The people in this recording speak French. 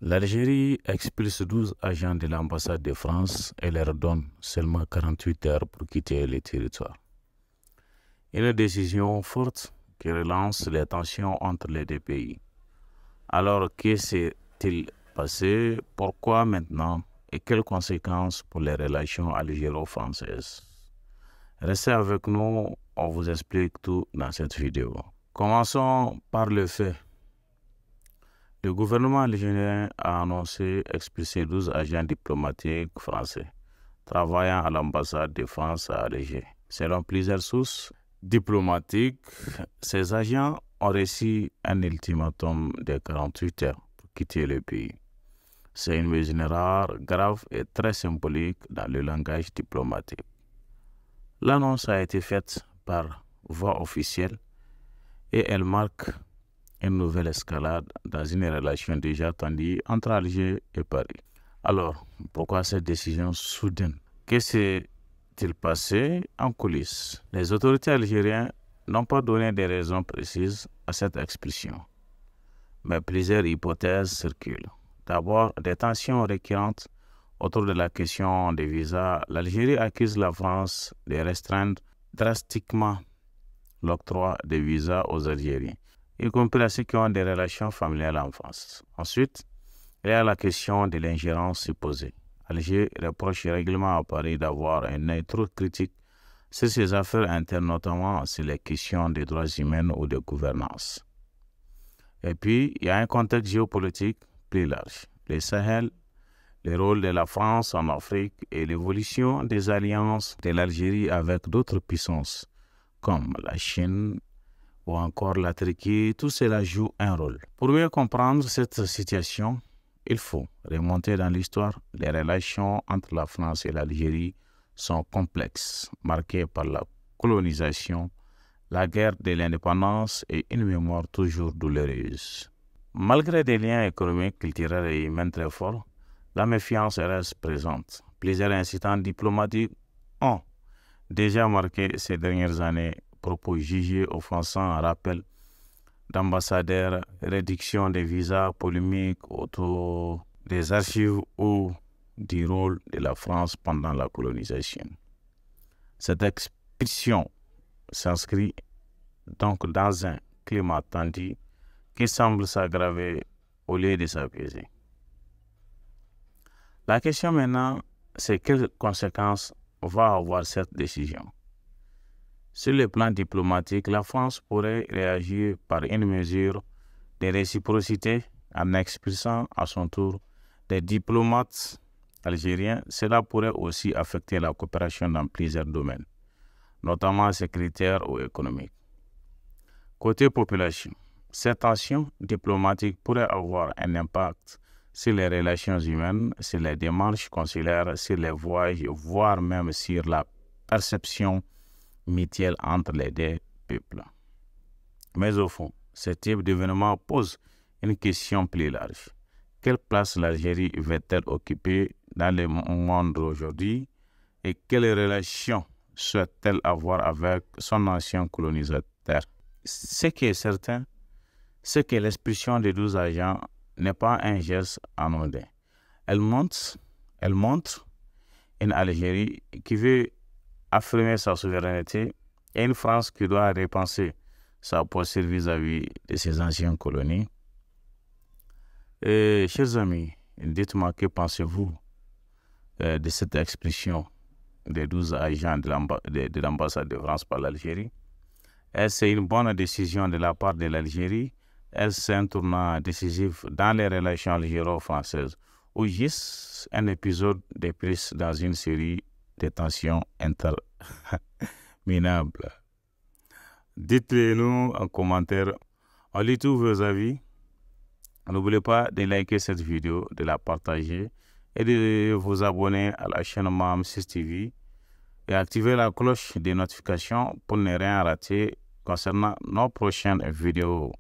L'Algérie expulse 12 agents de l'ambassade de France et leur donne seulement 48 heures pour quitter le territoire. Une décision forte qui relance les tensions entre les deux pays. Alors, que s'est-il passé? Pourquoi maintenant? Et quelles conséquences pour les relations algéro-françaises? Restez avec nous, on vous explique tout dans cette vidéo. Commençons par le fait. Le gouvernement algérien a annoncé expulser 12 agents diplomatiques français travaillant à l'ambassade de France à Alger. Selon plusieurs sources diplomatiques, ces agents ont reçu un ultimatum de 48 heures pour quitter le pays. C'est une mesure rare, grave et très symbolique dans le langage diplomatique. L'annonce a été faite par voie officielle et elle marque une nouvelle escalade dans une relation déjà tendue entre Alger et Paris. Alors, pourquoi cette décision soudaine? Que s'est-il passé en coulisses? Les autorités algériennes n'ont pas donné de raisons précises à cette expulsion, mais plusieurs hypothèses circulent. D'abord, des tensions récurrentes autour de la question des visas. L'Algérie accuse la France de restreindre drastiquement l'octroi des visas aux Algériens, y compris à ceux qui ont des relations familiales en France. Ensuite, il y a la question de l'ingérence supposée. Alger reproche régulièrement à Paris d'avoir un œil trop critique sur ses affaires internes, notamment sur les questions des droits humains ou de gouvernance. Et puis, il y a un contexte géopolitique plus large. Le Sahel, le rôle de la France en Afrique et l'évolution des alliances de l'Algérie avec d'autres puissances, comme la Chine ou encore la Turquie, tout cela joue un rôle. Pour mieux comprendre cette situation, il faut remonter dans l'histoire. Les relations entre la France et l'Algérie sont complexes, marquées par la colonisation, la guerre de l'indépendance et une mémoire toujours douloureuse. Malgré des liens économiques, culturels et humains très forts, la méfiance reste présente. Plusieurs incidents diplomatiques ont déjà marqué ces dernières années. Propos jugés offensants, rappel d'ambassadeurs, réduction des visas, polémiques autour des archives ou du rôle de la France pendant la colonisation. Cette expulsion s'inscrit donc dans un climat tendu qui semble s'aggraver au lieu de s'apaiser. La question maintenant, c'est quelles conséquences va avoir cette décision? Sur le plan diplomatique, la France pourrait réagir par une mesure de réciprocité en expulsant à son tour des diplomates algériens. Cela pourrait aussi affecter la coopération dans plusieurs domaines, notamment sécuritaires ou économiques. Côté population, cette tension diplomatique pourrait avoir un impact sur les relations humaines, sur les démarches consulaires, sur les voyages, voire même sur la perception mutuelle entre les deux peuples. Mais au fond, ce type d'événement pose une question plus large. Quelle place l'Algérie va-t-elle occuper dans le monde d'aujourd'hui et quelles relations souhaite-t-elle avoir avec son ancien colonisateur? Ce qui est certain, c'est que l'expulsion des 12 agents n'est pas un geste anodin. Elle montre une Algérie qui veut affirmer sa souveraineté et une France qui doit repenser sa posture vis-à-vis de ses anciennes colonies. Et, chers amis, dites-moi que pensez-vous de cette expulsion des 12 agents de l'ambassade de France par l'Algérie? Est-ce c'est une bonne décision de la part de l'Algérie? Est-ce un tournant décisif dans les relations algéro-françaises ou juste un épisode de plus dans une série de tensions interminables? Dites-le-nous en commentaire. On lit tous vos avis. N'oubliez pas de liker cette vidéo, de la partager et de vous abonner à la chaîne Mam6 TV et activer la cloche de notification pour ne rien rater concernant nos prochaines vidéos.